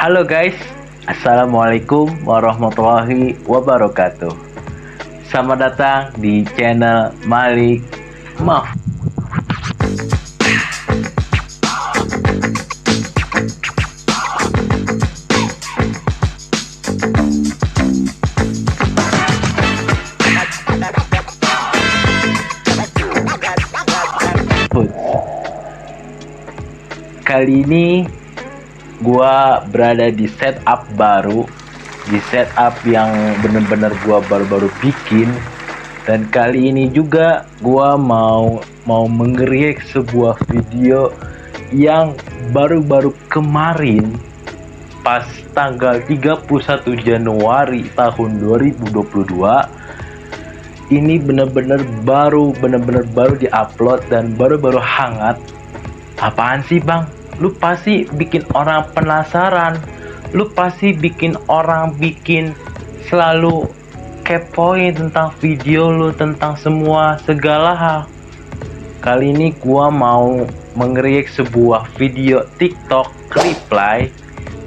Halo guys, Assalamualaikum warahmatullahi wabarakatuh. Selamat datang di channel Malik Maf. Kali ini gua berada di setup baru, di setup yang bener-bener gua baru-baru bikin. Dan kali ini juga gua mau mengeriak sebuah video yang baru-baru kemarin pas tanggal 31 Januari tahun 2022. Ini bener-bener baru diupload dan baru-baru hangat. Apaan sih bang? Lu pasti bikin orang penasaran. Lu pasti bikin orang selalu kepoin tentang video lu, tentang semua segala hal. Kali ini gua mau mengeriak sebuah video TikTok reply.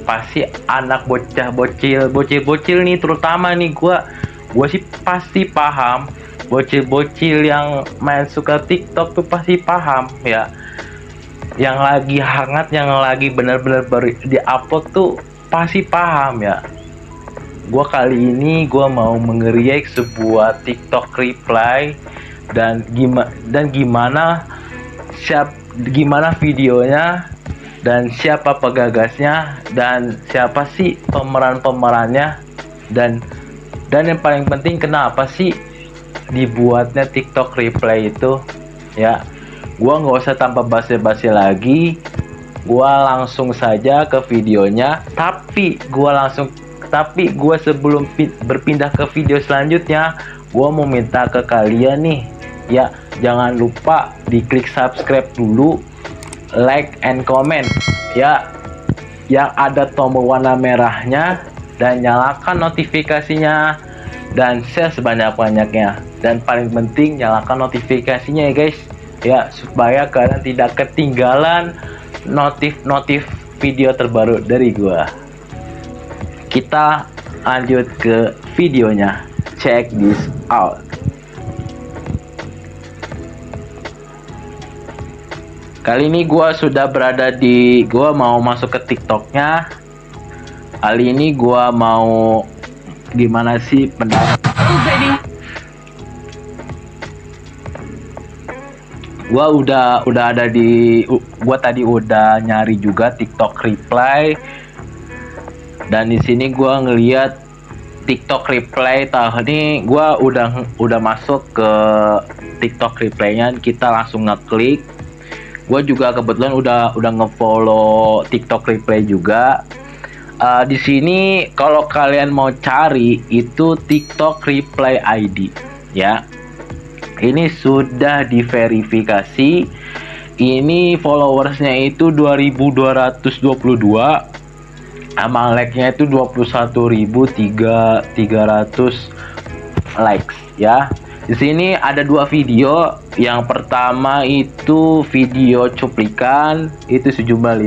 Pasti anak bocil nih, terutama nih gua sih pasti paham. Bocil yang main suka TikTok tuh pasti paham ya. Yang lagi hangat, yang lagi benar-benar baru di-upload tuh pasti paham ya. Kali ini mau mengeriak sebuah TikTok reply dan gimana videonya, dan siapa penggagasnya, dan siapa sih pemerannya, dan yang paling penting kenapa sih dibuatnya TikTok reply itu ya. Nggak usah tanpa basa-basi lagi, langsung saja ke videonya. Tapi sebelum berpindah ke video selanjutnya, mau minta ke kalian nih ya, jangan lupa diklik subscribe dulu, like and comment ya, yang ada tombol warna merahnya, dan nyalakan notifikasinya, dan share sebanyak-banyaknya. Dan paling penting nyalakan notifikasinya ya guys ya, supaya kalian tidak ketinggalan notif video terbaru dari gua. Kita lanjut ke videonya. Check this out. Kali ini gua sudah berada gua mau masuk ke TikToknya. Kali ini gua mau gimana sih pendapat. Gua tadi udah nyari juga TikTok reply, dan di sini gua ngeliat TikTok reply tahun ini. Gua udah masuk ke TikTok reply-nya, kita langsung ngeklik. Gua juga kebetulan udah ngefollow TikTok reply juga. Di sini kalau kalian mau cari itu TikTok reply ID ya. Ini sudah diverifikasi. Ini followersnya itu 2222, sama like-nya itu 21.300 likes ya. Di sini ada dua video. Yang pertama itu video cuplikan, itu sejumlah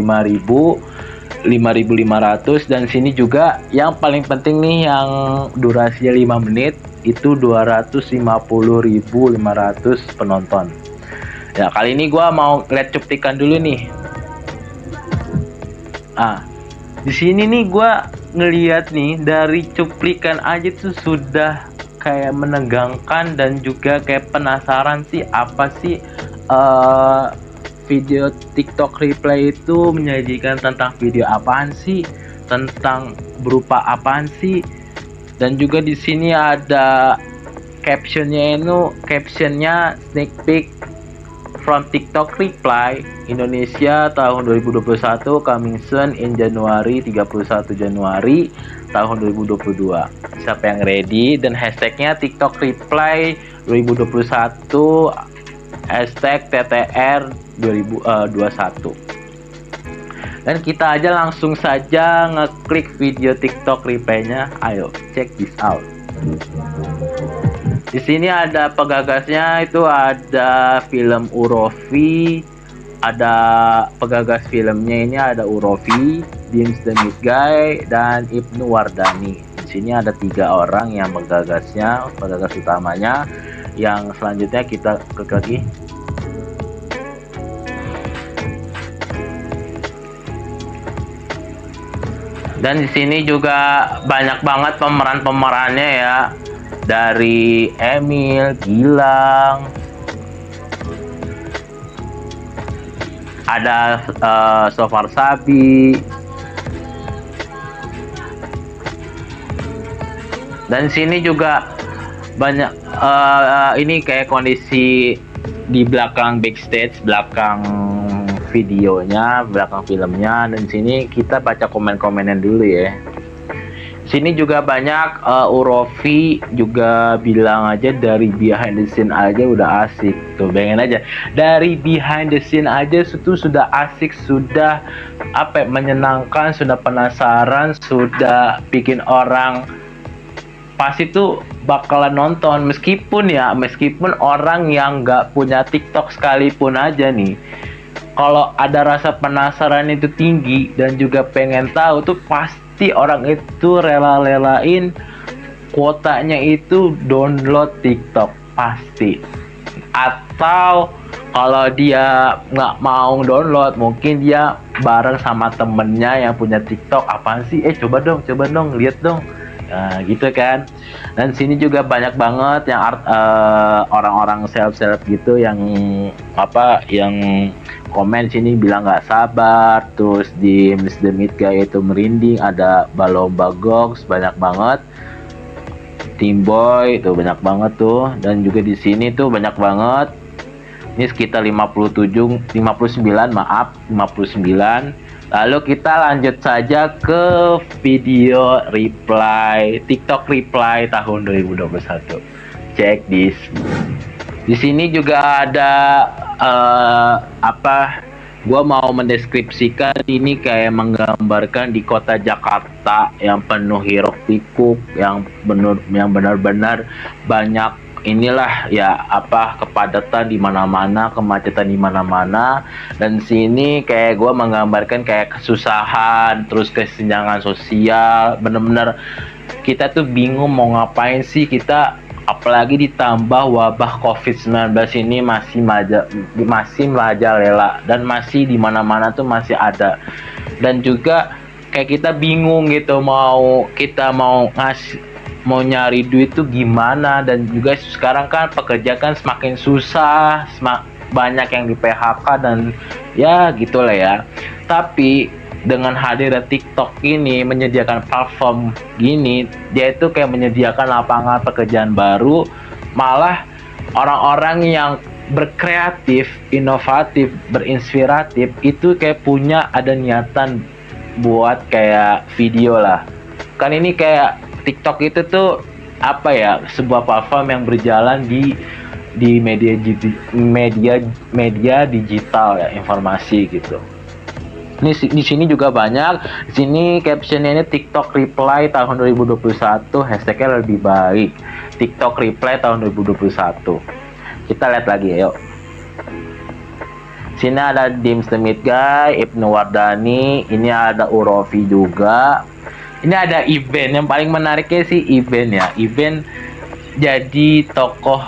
5.500, dan sini juga yang paling penting nih, yang durasinya 5 menit itu 250.500 penonton. Ya, kali ini gua mau lihat cuplikan dulu nih. Di sini nih gua ngeliat nih, dari cuplikan aja tuh sudah kayak menegangkan, dan juga kayak penasaran sih apa sih video TikTok reply itu menyajikan tentang video apaan sih, tentang berupa apaan sih. Dan juga di sini ada captionnya sneak peek from TikTok reply Indonesia tahun 2021, coming soon in Januari, 31 Januari tahun 2022. Siapa yang ready? Dan hashtagnya TikTok reply 2021 hashtag TTR 2021. Dan kita aja langsung saja ngeklik video TikTok reply-nya. Ayo, check this out. Di sini ada penggagasnya, itu ada film Urofi, ada penggagas filmnya ini ada Urofi, Dims the Meat Guy, dan Ibnu Wardani. Di sini ada 3 orang yang menggagasnya, penggagas utamanya. Yang selanjutnya kita klik lagi. Dan di sini juga banyak banget pemeran-pemerannya ya. Dari Emil, Gilang, ada Sofar Sabi. Dan sini juga banyak ini kayak kondisi di belakang backstage, belakang videonya, belakang filmnya. Dan sini kita baca komen-komennya dulu ya. Sini juga banyak Urofi juga bilang aja dari behind the scene aja udah asik. Tuh bayangin aja, dari behind the scene aja itu sudah asik, sudah menyenangkan, sudah penasaran, sudah bikin orang pasti tuh bakalan nonton. Meskipun orang yang nggak punya TikTok sekalipun aja nih, kalau ada rasa penasaran itu tinggi dan juga pengen tahu tuh, pasti orang itu rela-relain kuotanya itu download TikTok pasti. Atau kalau dia nggak mau download, mungkin dia bareng sama temennya yang punya TikTok. Apaan sih? Coba dong, lihat dong. Nah, gitu kan. Dan sini juga banyak banget yang orang-orang seleb gitu yang yang komen sini bilang nggak sabar. Terus di Miss the Meat Guy itu merinding, ada Balomba Gox banyak banget. Team Boy itu banyak banget tuh. Dan juga di sini tuh banyak banget. Ini sekitar 59, maaf, 59. Lalu kita lanjut saja ke video reply, TikTok reply tahun 2021. Check this. Di sini juga ada gua mau mendeskripsikan ini kayak menggambarkan di kota Jakarta yang penuh hiruk pikuk, yang benar-benar banyak inilah ya kepadatan di mana-mana, kemacetan di mana-mana. Dan sini kayak gue menggambarkan kayak kesusahan, terus kesenjangan sosial. Bener-bener kita tuh bingung mau ngapain sih kita, apalagi ditambah wabah COVID-19 ini masih merajalela dan masih di mana-mana tuh masih ada. Dan juga kayak kita bingung gitu, mau nyari duit tuh gimana. Dan juga sekarang kan pekerja kan semakin susah, banyak yang di PHK dan ya gitulah ya. Tapi dengan hadirnya TikTok ini menyediakan platform gini, dia itu kayak menyediakan lapangan pekerjaan baru. Malah orang-orang yang berkreatif, inovatif, berinspiratif itu kayak ada niatan buat kayak video lah. Kan ini kayak TikTok itu tuh sebuah platform yang berjalan di media digital ya, informasi gitu. Ini di sini juga banyak. Di sini captionnya ini TikTok reply tahun 2021, hashtagnya lebih baik. TikTok reply tahun 2021. Kita lihat lagi yuk. Sini ada Dims the Meat Guy, Ibnu Wardani, ini ada Urofi juga. Ini ada event, yang paling menariknya sih event ya. Event jadi tokoh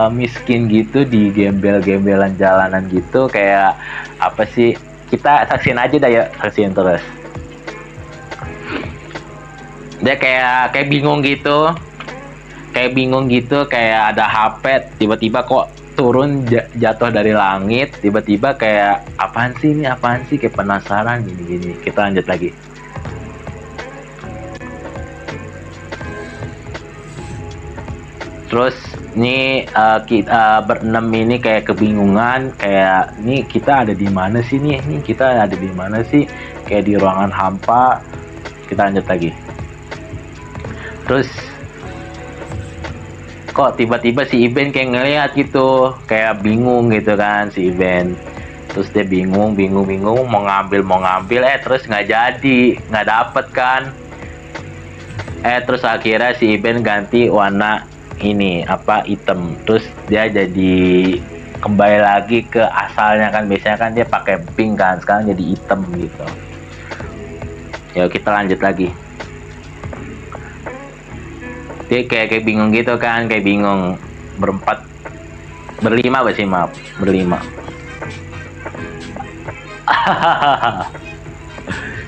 miskin gitu di gembel-gembelan jalanan gitu. Kayak apa sih? Kita saksiin aja dah ya, saksiin terus. Dia kayak bingung gitu. Kayak ada HP tiba-tiba kok turun jatuh dari langit. Tiba-tiba kayak apaan sih, kayak penasaran gini. Kita lanjut lagi. Terus nih kita berenam ini kayak kebingungan, kayak nih kita ada di mana sih nih? Kita ada di mana sih? Kayak di ruangan hampa. Kita lanjut lagi. Terus kok tiba-tiba si Iben kayak ngeliat gitu, kayak bingung gitu kan si Iben. Terus dia bingung mau ngambil, terus nggak dapet kan. Terus akhirnya si Iben ganti warna ini hitam. Terus dia jadi kembali lagi ke asalnya kan, biasanya kan dia pakai pink kan, sekarang jadi hitam gitu. Ya kita lanjut lagi. Dia kayak bingung gitu kan, kayak bingung. Berempat, berlima sih, maaf, berlima.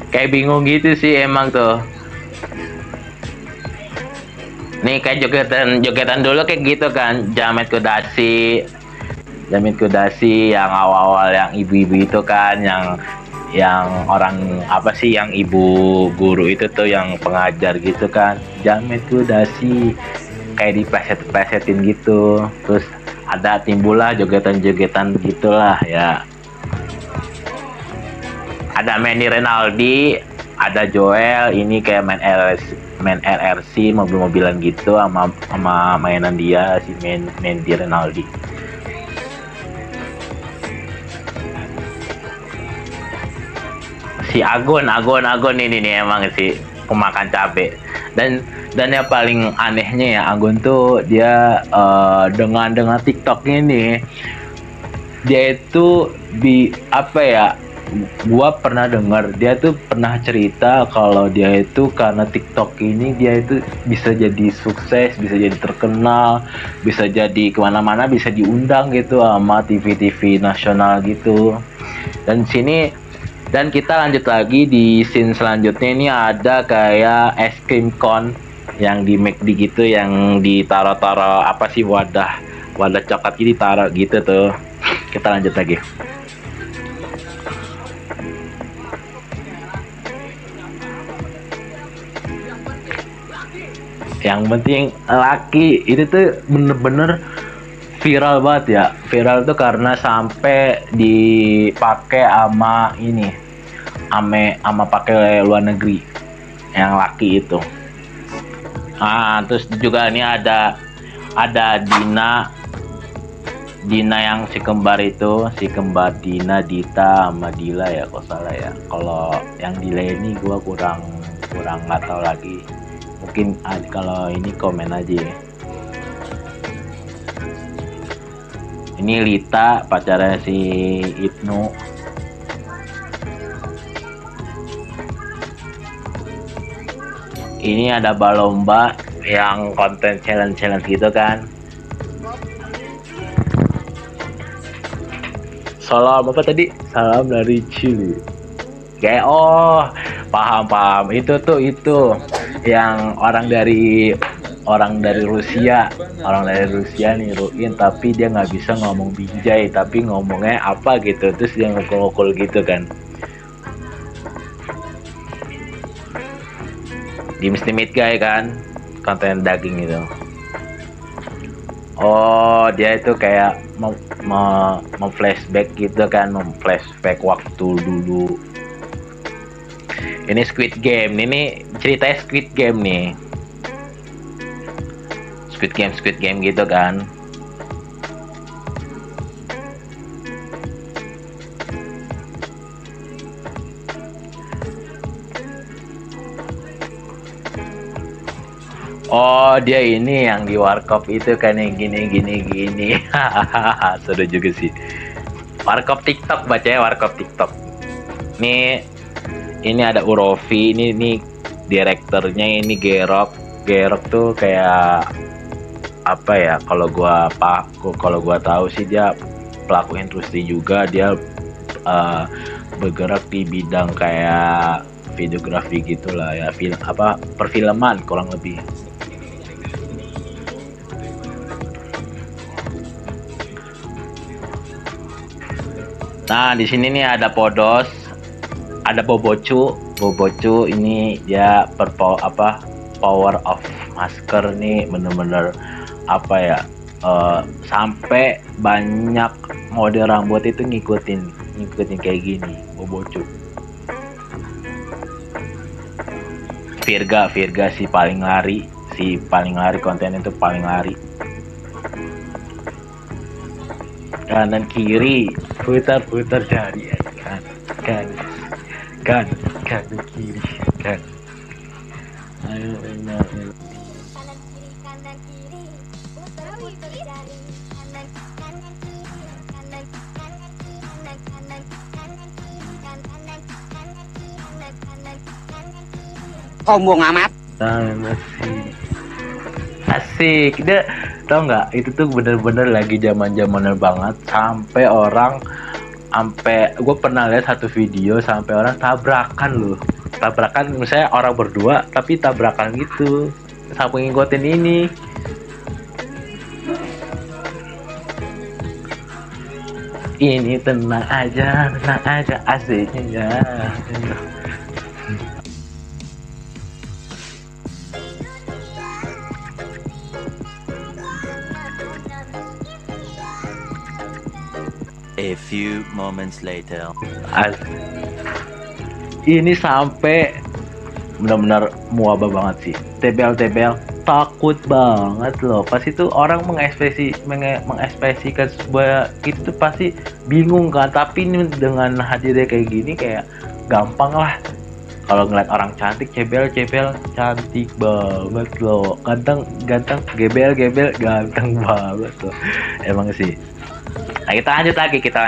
Kayak bingung gitu sih emang tuh. Nih kayak jogetan dulu kayak gitu kan, Jamet Kudasi yang awal-awal yang ibu-ibu itu kan, yang orang apa sih, yang ibu guru itu tuh, yang pengajar gitu kan, Jamet Kudasi, kayak dipleset-plesetin gitu. Terus ada timbullah jogetan-jogetan gitulah ya. Ada Manny Renaldi, ada Joel, ini kayak main LRC, mobil-mobilan gitu, sama mainan dia si Mandy Renaldi. Si Agon ini nih emang sih pemakan cabe. Dan yang paling anehnya ya, Agon tuh dia dengan TikTok ini, dia itu apa ya, gua pernah dengar dia tuh pernah cerita kalau dia itu karena TikTok ini dia itu bisa jadi sukses, bisa jadi terkenal, bisa jadi kemana-mana, bisa diundang gitu sama TV-TV nasional gitu. Dan sini, dan kita lanjut lagi di scene selanjutnya. Ini ada kayak es krim cone yang di McD gitu, yang ditaro-taro apa sih, wadah coklat gitu ditaruh gitu tuh. Kita lanjut lagi. Yang penting laki itu tuh bener-bener viral banget ya. Viral tuh karena sampai dipakai sama ini, ama pakai luar negeri yang laki itu. Terus juga ini ada Dina yang si kembar itu, si kembar Dina, Dita sama Dila ya, kok salah ya. Kalau yang Dila ini gua kurang nggak tahu lagi. Mungkin kalau ini komen aja ya. Ini Lita, pacarnya si Ibnu. Ini ada balomba yang konten challenge gitu kan. Salam apa tadi? Salam dari Chili. Kayak paham itu yang orang dari Rusia, niruin, tapi dia nggak bisa ngomong binjai, tapi ngomongnya apa gitu, terus dia ngukul gitu kan. Di Mr. Meat Guy kan, konten daging itu. Dia itu kayak flashback gitu kan, flashback waktu dulu. Ini Squid Game, ini ceritanya Squid Game nih. Squid Game gitu kan. Dia ini yang di warkop itu kan, yang gini. Seru juga sih. Warkop TikTok, bacanya warkop TikTok. Ini ada Urofi, ini direkturnya, ini Gerok tuh kayak apa ya, kalau gua tahu sih dia pelaku industri juga. Dia bergerak di bidang kayak videografi gitulah ya, perfilman kurang lebih. Nah, di sini nih ada Podos, ada Bobocu ini dia power of masker nih, bener-bener apa ya, sampai banyak mode rambut itu ngikutin kayak gini, Bobocu. Virga si paling lari konten itu, paling lari. Kanan kiri, putar jari, kan kanan kiri kan. Ayo. Sombong amat. Asik. Asik. Dia tau nggak? Itu tuh bener-bener lagi zaman-zamannya banget. Sampai gue pernah lihat satu video sampai orang tabrakan loh. Tabrakan, misalnya orang berdua tapi tabrakan gitu. Sampai ngikutin ini. Ini tenang aja asiknya ya. A few moments later. Ini sampai benar-benar muaba banget sih. Tebel takut banget loh. Pas itu orang mengekspresikan sebuah itu pasti bingung kan. Tapi ini dengan hadirnya kayak gini kayak gampang lah. Kalau ngeliat orang cantik, cebel cantik banget loh. Ganteng gebel ganteng banget loh. Emang sih. Nah, kita lanjut lagi. Kita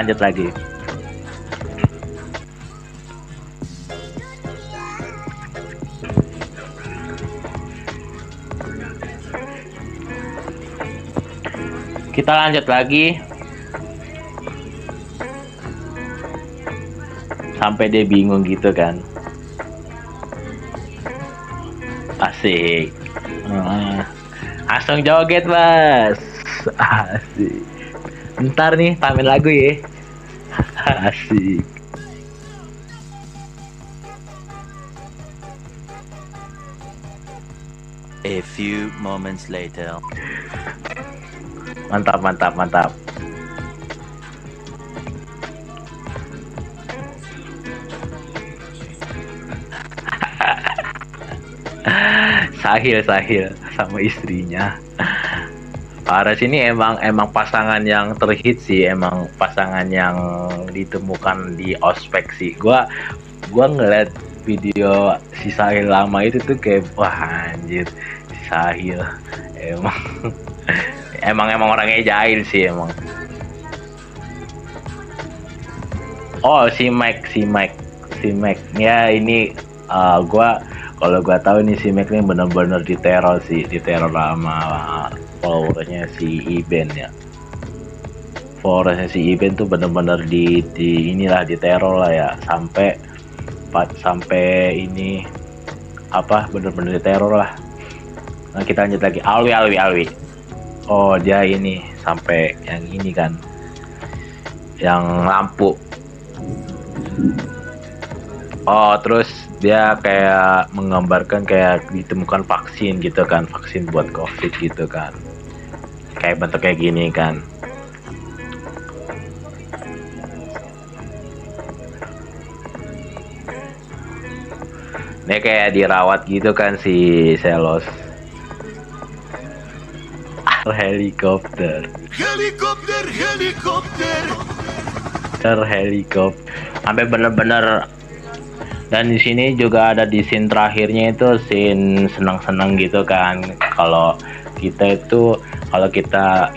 lanjut lagi. Sampai dia bingung gitu kan. Asik. Langsung joget, Mas. Asik. Ntar nih tampil lagu ya. Asik. A few moments later. Mantap. Sahil sama istrinya. Aras ini emang pasangan yang terhit sih, emang pasangan yang ditemukan di ospek sih. Gua ngeliat video si Sahil lama itu tuh kayak wah anjir, si Sahil emang emang orangnya jahil sih emang. Oh si Mike ya ini kalau gua tahu nih si Mike ini benar-benar diteror sama followersnya si Iben ya. Followersnya si Iben tuh benar-benar di inilah diteror lah ya, sampai ini apa benar-benar diteror lah. Nah kita lanjut lagi. Alwi. Oh dia ini sampai yang ini kan, yang lampu. Oh terus dia kayak menggambarkan kayak ditemukan vaksin gitu kan, vaksin buat COVID gitu kan, kayak bentuk kayak gini kan. Ini kayak dirawat gitu kan si Selos. Helikopter. Sampai bener-bener. Dan di sini juga ada di scene terakhirnya itu scene senang-senang gitu kan. Kalau kita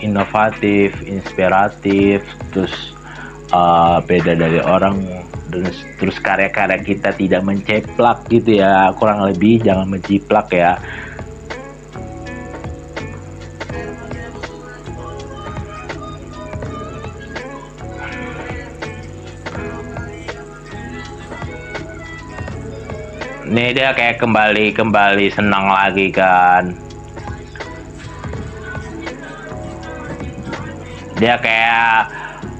inovatif, inspiratif, terus beda dari orang, dan terus karya-karya kita tidak menceplak gitu ya, kurang lebih jangan menjiplak ya. Nih dia kayak kembali senang lagi kan. Dia kayak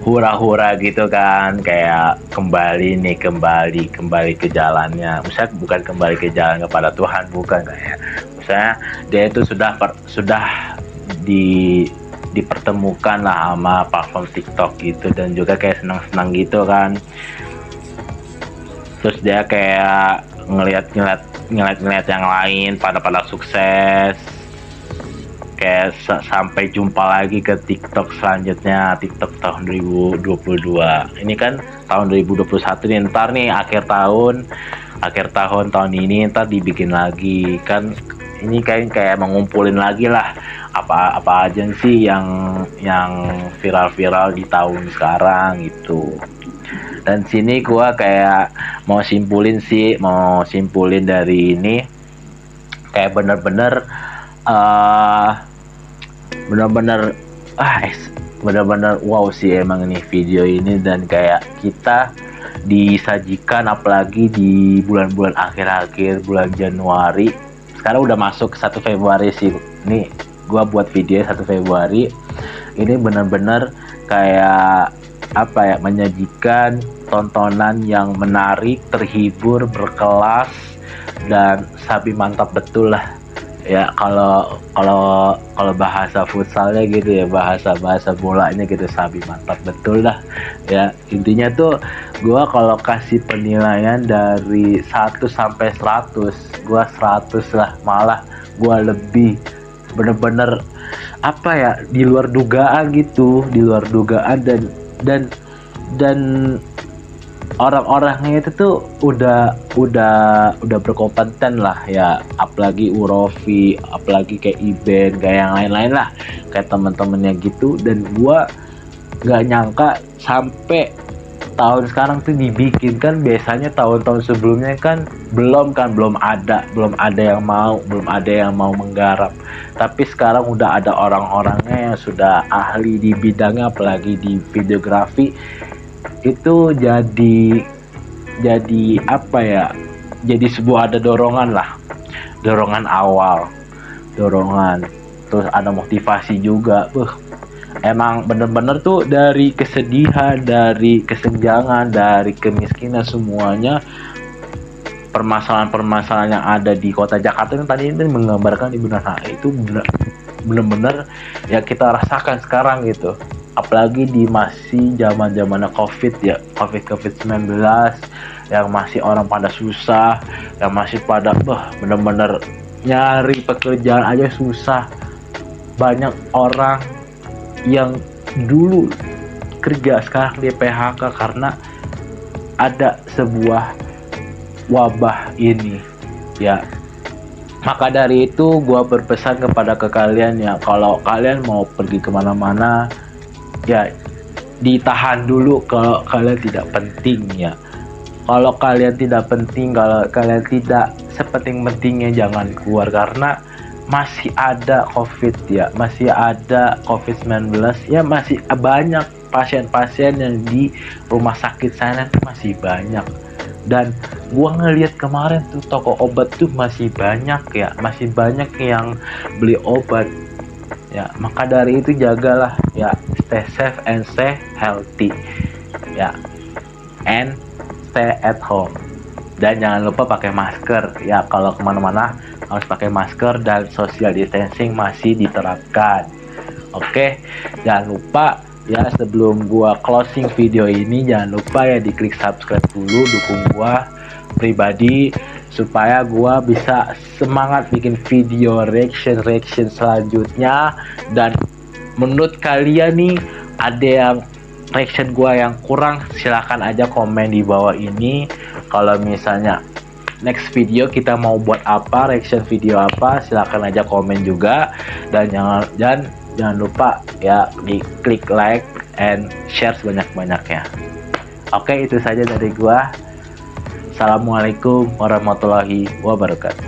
hura-hura gitu kan, kayak kembali ke jalannya. Misalnya bukan kembali ke jalan kepada Tuhan, bukan kayak. Misalnya dia itu sudah dipertemukan lah sama platform TikTok gitu, dan juga kayak senang-senang gitu kan. Terus dia kayak ngeliat yang lain pada sukses, kayak sampai jumpa lagi ke TikTok selanjutnya, TikTok tahun 2022. Ini kan tahun 2021 nih, ntar nih akhir tahun ini ntar dibikin lagi kan. Ini kayak mengumpulin lagi lah apa aja sih yang viral di tahun sekarang gitu. Dan sini gua kayak mau simpulin dari ini, kayak bener-bener uh, bener-bener bener-bener wow sih emang ini video ini. Dan kayak kita disajikan apalagi di bulan-bulan akhir-akhir bulan Januari. Sekarang udah masuk 1 Februari sih. Ini gua buat video 1 Februari. Ini bener-bener kayak apa ya, menyajikan tontonan yang menarik, terhibur, berkelas, dan sabi mantap betul lah ya. Kalau kalau kalau bahasa futsalnya gitu ya, bahasa bolanya gitu, sabi mantap betul dah ya. Intinya tuh gua kalau kasih penilaian dari 1 sampai 100, gua 100 lah, malah gua lebih. Bener-bener apa ya, di luar dugaan gitu, di luar dugaan. Dan dan orang-orangnya itu tuh udah berkompeten lah ya, apalagi Urofi, apalagi kayak Iben, kayak yang lain-lain lah, kayak teman-temannya gitu. Dan gua nggak nyangka sampai tahun sekarang tuh dibikin. Kan biasanya tahun-tahun sebelumnya kan belum ada yang mau menggarap. Tapi sekarang udah ada orang-orangnya yang sudah ahli di bidangnya, apalagi di videografi. Itu jadi apa ya, jadi sebuah, ada dorongan lah, dorongan awal, dorongan, terus ada motivasi juga. Emang bener-bener tuh dari kesedihan, dari kesenjangan, dari kemiskinan, semuanya permasalahan-permasalahan yang ada di kota Jakarta yang tadi itu menggambarkan di benar. Itu bener-bener ya kita rasakan sekarang gitu. Apalagi di masih zaman-zamannya COVID ya, COVID-19, yang masih orang pada susah, yang masih pada bener-bener nyari pekerjaan aja susah. Banyak orang yang dulu kerja sekarang di PHK karena ada sebuah wabah ini ya. Maka dari itu gue berpesan kepada kalian ya, kalau kalian mau pergi kemana-mana ya ditahan dulu kalau kalian tidak penting ya. Kalau kalian tidak penting, kalau kalian tidak sepenting-pentingnya, jangan keluar. Karena masih ada COVID ya, masih ada COVID-19 ya, masih banyak pasien-pasien yang di rumah sakit sana tuh masih banyak. Dan gua ngelihat kemarin tuh toko obat tuh masih banyak ya, masih banyak yang beli obat ya. Maka dari itu jagalah ya, stay safe and stay healthy ya, and stay at home. Dan jangan lupa pakai masker ya, kalau kemana-mana harus pakai masker dan social distancing masih diterapkan. Oke, jangan lupa ya, sebelum gua closing video ini, jangan lupa ya diklik subscribe dulu, dukung gua pribadi supaya gua bisa semangat bikin video reaction selanjutnya. Dan menurut kalian nih, ada yang reaction gua yang kurang, silahkan aja komen di bawah ini. Kalau misalnya next video kita mau buat apa, reaction video apa, silahkan aja komen juga. Dan jangan lupa ya di klik like and share sebanyak-banyaknya. Oke, itu saja dari gua. Assalamualaikum warahmatullahi wabarakatuh.